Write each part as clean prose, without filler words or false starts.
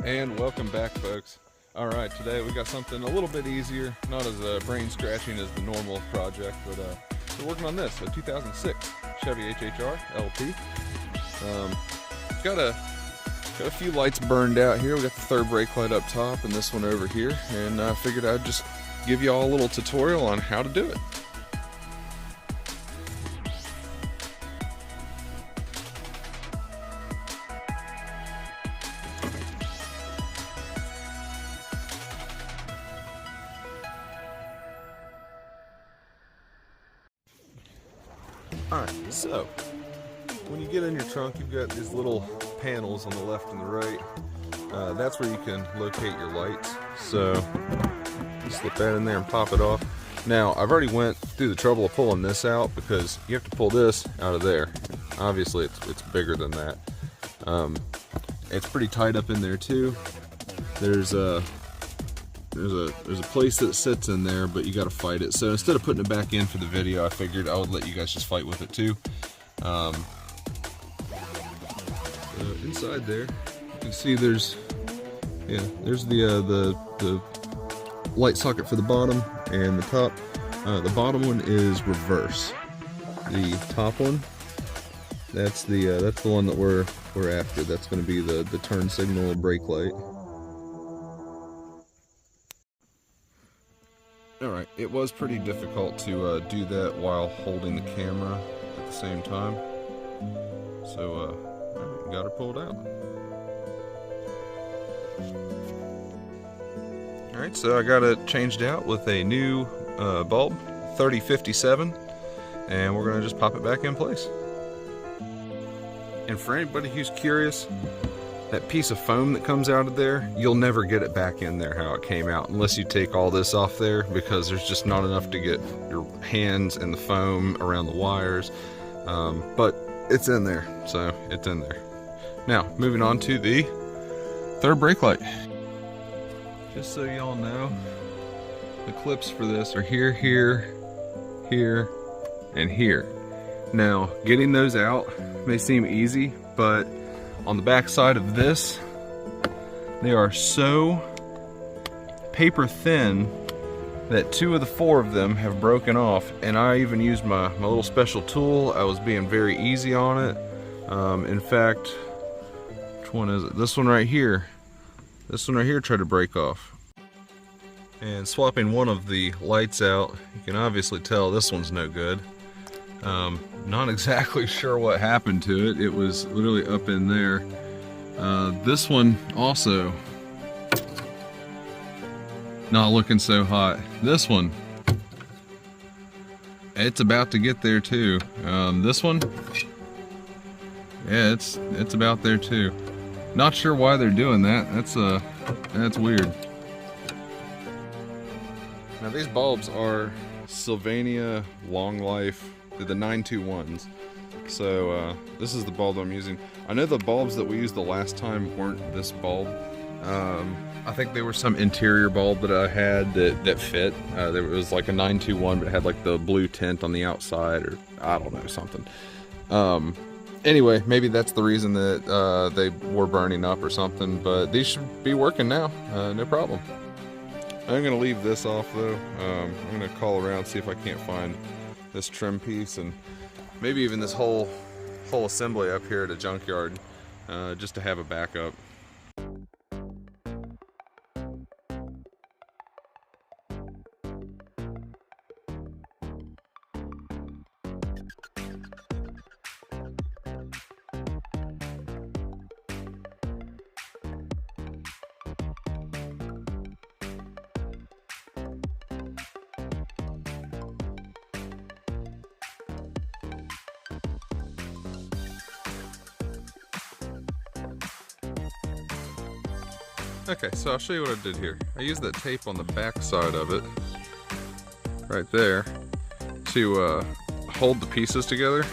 And welcome back, folks. Alright, today we got something a little bit easier, not as brain scratching as the normal project, but we're working on this, a 2006 Chevy HHR LT. Got a few lights burned out here. We got the third brake light up top and this one over here, and I figured I'd just give you all a little tutorial on how to do it. Alright, so when you get in your trunk, you've got these little panels on the left and the right. That's where you can locate your lights. So you slip that in there and pop it off. Now, I've already went through the trouble of pulling this out because you have to pull this out of there. Obviously, it's bigger than that. It's pretty tight up in there too. There's a place that sits in there, but you got to fight it. So instead of putting it back in for the video, I figured I would let you guys just fight with it too. Inside there, you can see there's the light socket for the bottom and the top. The bottom one is reverse. The top one, that's the one that we're after. That's going to be the turn signal and brake light. Alright, it was pretty difficult to do that while holding the camera at the same time, so got her pulled out. Alright, so I got it changed out with a new bulb, 3057, and we're going to just pop it back in place. And for anybody who's curious, that piece of foam that comes out of there, you'll never get it back in there how it came out unless you take all this off there, because there's just not enough to get your hands and the foam around the wires. But it's in there, so it's in there. Now, moving on to the third brake light. Just so y'all know, the clips for this are here, here, here, and here. Now, getting those out may seem easy, but on the back side of this, they are so paper thin that 2 of the 4 of them have broken off, and I even used my little special tool. I was being very easy on it. In fact, which one is it? This one right here. This one right here tried to break off. And swapping one of the lights out, you can obviously tell this one's no good. Not exactly sure what happened to it. It was literally up in there. This one also not looking so hot. This one, it's about to get there too. This one, yeah, it's about there too. Not sure why they're doing that. That's weird. Now these bulbs are Sylvania Long Life. They're the 921s. So this is the bulb I'm using. I know the bulbs that we used the last time weren't this bulb. I think they were some interior bulb that I had that fit. There was like a 921, but it had like the blue tint on the outside, or I don't know, something. Anyway, maybe that's the reason that they were burning up or something, but these should be working now, no problem. I'm gonna leave this off though. I'm gonna call around, see if I can't find this trim piece, and maybe even this whole assembly up here at a junkyard, just to have a backup. Okay, so I'll show you what I did here. I used that tape on the back side of it, right there, to hold the pieces together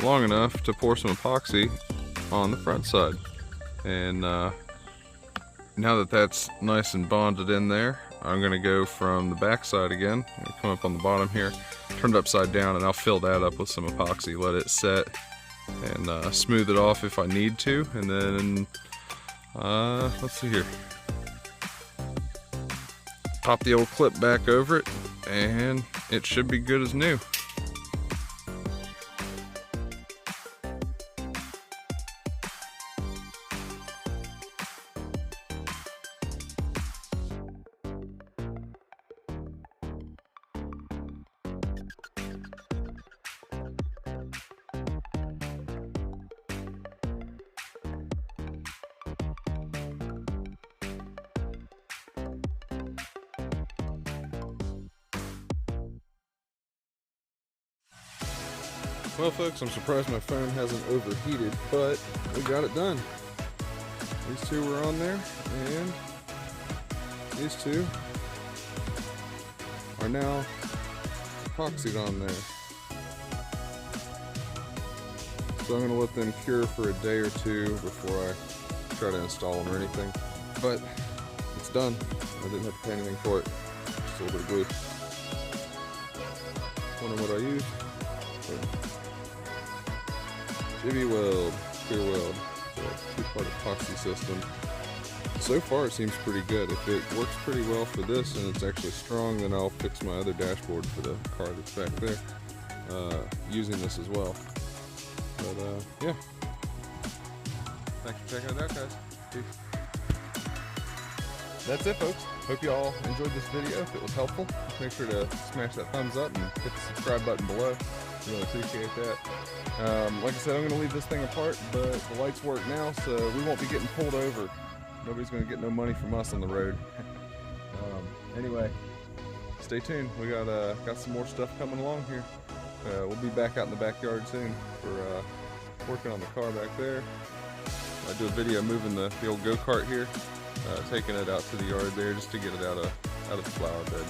long enough to pour some epoxy on the front side. And now that that's nice and bonded in there, I'm going to go from the back side again, come up on the bottom here, turn it upside down, and I'll fill that up with some epoxy, let it set, and smooth it off if I need to, and then Let's see here. Pop the old clip back over it, and it should be good as new. Well folks, I'm surprised my phone hasn't overheated, but we got it done. These two were on there, and these two are now epoxied on there. So I'm going to let them cure for a day or two before I try to install them or anything. But it's done. I didn't have to pay anything for it. Just a little bit of glue. Wondering what I used? Chevy Weld, clear weld, so two-part epoxy system. So far it seems pretty good. If it works pretty well for this and it's actually strong, then I'll fix my other dashboard for the car that's back there using this as well. But yeah, thanks for checking it out, guys. Peace. That's it, folks. Hope you all enjoyed this video. If it was helpful, make sure to smash that thumbs up and hit the subscribe button below. Really appreciate that. Like I said, I'm going to leave this thing apart, but the lights work now, so we won't be getting pulled over. Nobody's going to get no money from us on the road. Anyway, stay tuned. We got some more stuff coming along here. We'll be back out in the backyard soon for working on the car back there. I do a video moving the old go-kart here, taking it out to the yard there just to get it out of the flower bed.